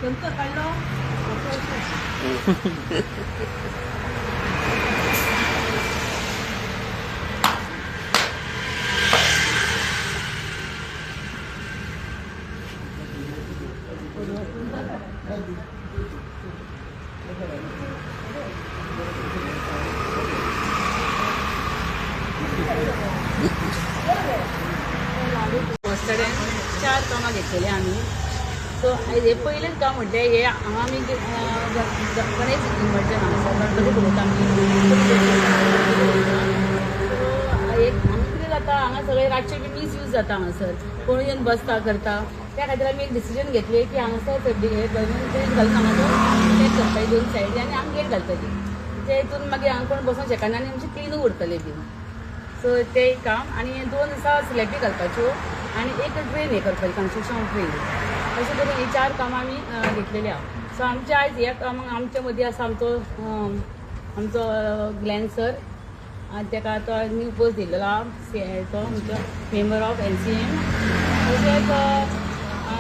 नंतर काढलं वस्तड्यान 4 कामां घेतलेली आमी. सो हे पयलेंच काम म्हटलें हे हांगा आमी गणेश इन्वर्जन हांगासर गणपती पळोवता आमी. सो एक हांगा कितें जाता हांगा सगळे रातचे बी मिसयूज जाता हांगासर. कोण येवन बसता करता. त्या खातीर आमी एक डिसिजन घेतलें की हांगासर हे गेट घालून हांगासर चॅक करपाची 2 सायडी आनी हांगा गेट घालपाची. ते हितून मागीर हांगा कोण बसूंक शकना आनी आमचें क्लीनूय उरतलें बीन. सो ते एक काम आनी 2 दिसा स्लॅबी घालपाच्यो आनी एक ट्रेन हे करपाची कन्स्ट्रक्शन ट्रेन. अशें करून ही 4 कामां आमी घेतलेली आहा. सो आमच्या आयज ह्या कामाक आमच्या मदीं आसा आमचो ग्लॅन सर. आनी ताका आतां न्यू पोस्ट दिल्लो आहा तो आमचो मेंबर ऑफ NCM. तशेंच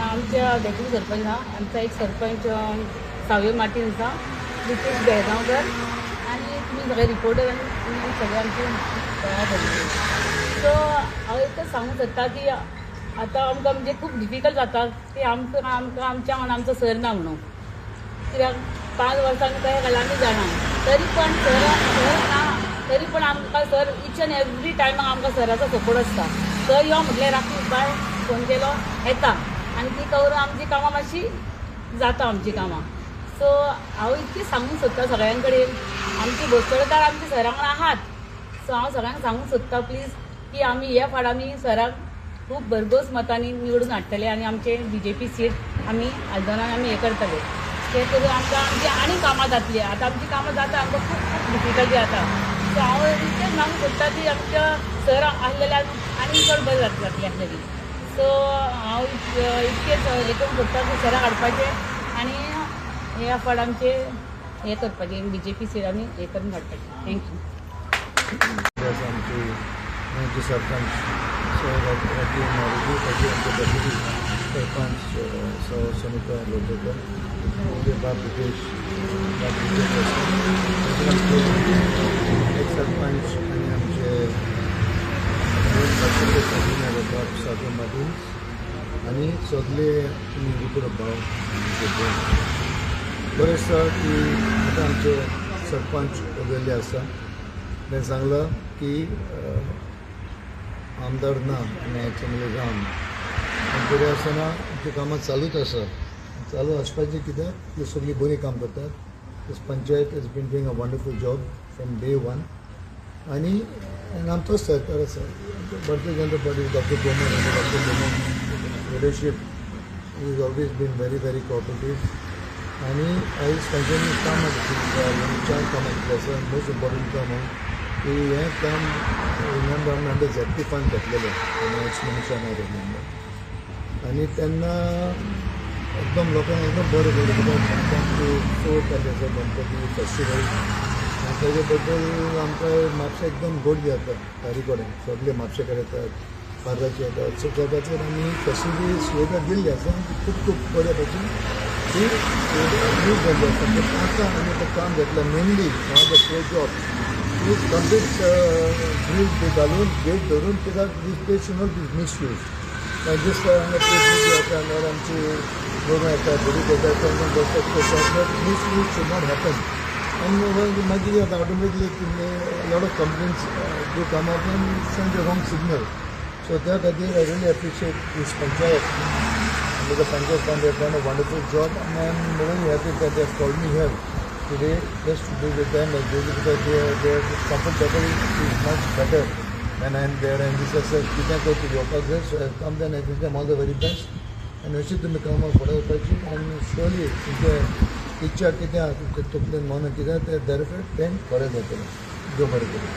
आमच्या डेप्युटी सरपंच आहा. आमचा एक सरपंच सावयो मार्टीन आसा. रितेश बेळगांवकर आनी तुमी सगळे रिपोर्टर आनी सगळे आमचे तयार जाल्ले. सो हांव एकच सांगूंक सोदता की आतां आमकां म्हणजे खूब डिफिकल्ट जाता की आमच्या वांगडा आमचो सर ना म्हणून. कित्याक 5 वर्सांनी काय घाला आमी जाणा. तरी पण सर ना तरी पण आमकां सर इच एंड एवरी टायमाक आमकां सराचो सपोर्ट आसता. सर यो म्हटल्यार राखी बाय फोन केलो येता आनी ती करून आमची कामां मातशी जाता आमची कामां. सो हांव इतकें सांगूंक सोदता सगळ्यां कडेन आमची बसतळकार आमच्या सरा वांगडा आहात. सो हांव सगळ्यांक सांगूंक सोदता प्लीज की आमी ह्या फावट आमी सराक खूब भरघोस मतांनी निवडून हाडटले आनी आमचे BJP सीट आमी आयदनान आमी हे करतले. ते करून आमकां आमची आनी कामां जातली. आतां आमची कामां जाता आमकां खूब डिफिकल्टी जाता. सो हांव इतकेंच सांगूंक सोदता की आमच्या सर आसले जाल्यार आनी चड बरें जातलें आसलेली. सो हांव इतकेंच हे करूंक सोदता की सराक हाडपाचें आनी ह्या फावट आमचे हे करपाचें BJP सीट आमी हे करून हाडपाचें. थँक्यू. आमचे सरपंच राजू मारुती ताजे आमचे डेप्युटी सरपंच सुनीता लोटकर आमचे बाब रितेश एक सरपंच आनी आमचे बाब साजू मार्टीन आनी सगळे तुमी रिपोर्ट भाव बरें आसा की आतां आमचे सरपंच उलयल्ले आसा. ताणें सांगलां की आमदार ना आनी एक्चुअली राम बरें आसतना आमची कामां चालूच आसा. चालू आसपाची कित्याक ती सगळीं बरी काम करतात. This panchayat is been doing a wonderful job from day 1 आनी आमचोच सरकार आसा. भारतीय जनता पार्टी डॉक्टर बोमन आनी doctor Boman leadership is always been very cooperative आनी आयज कंटिन्यू काम 4 कामां घेतली आसा. मोस्ट इम्पॉर्टंट काम की हें काम रिमेंबर आमी अंडर ZP फंड घेतलेलें एक्स मिनिस्टरान रिमेंबर आनी तेन्ना एकदम लोकांक एकदम बरें पडलें. चड जाल्लें आसा गणपती फेस्टिवल आनी तेजे बद्दल आमकां म्हापशें एकदम गोड जाता. तारीकडेन सगळे म्हापशे कडेन येतात पार्लाचे येतात. सो त्या खातीर आमी फेस्टिवली सुविधा दिल्ली आसा. खूब बऱ्या भशेन ती यूज जाल्ली आसा. आतां आमी तें काम घेतलां मेनली हांव the job use complete grill बी घालून गेट धरून कित्याक this place should not be misuse. This हांगा प्लेस येता नाल्यार आमची गोरवां येतात भुरगीं येतात तेन्ना बसतात करतात मिसयूज शूड नॉट हॅपन. आनी मागीर जाता automatically lot of complaints do come up and send the wrong signal. So त्या खातीर I really appreciate this panchayat आनी the panchayat fund they done a wonderful job आनी I am very happy that they have called me here today just to be with them like this because their comfort level is much better when I am there and this is a कितें go to yoga there. So I have come then I wish them all the very best and अशीच तुमी कामां फुडें वचपाची आनी surely तुमचे इच्छा कितें आहा तुमचे तकलेन मन कितें तें दरफेट तें बरें जातलें. देव बरें करूं.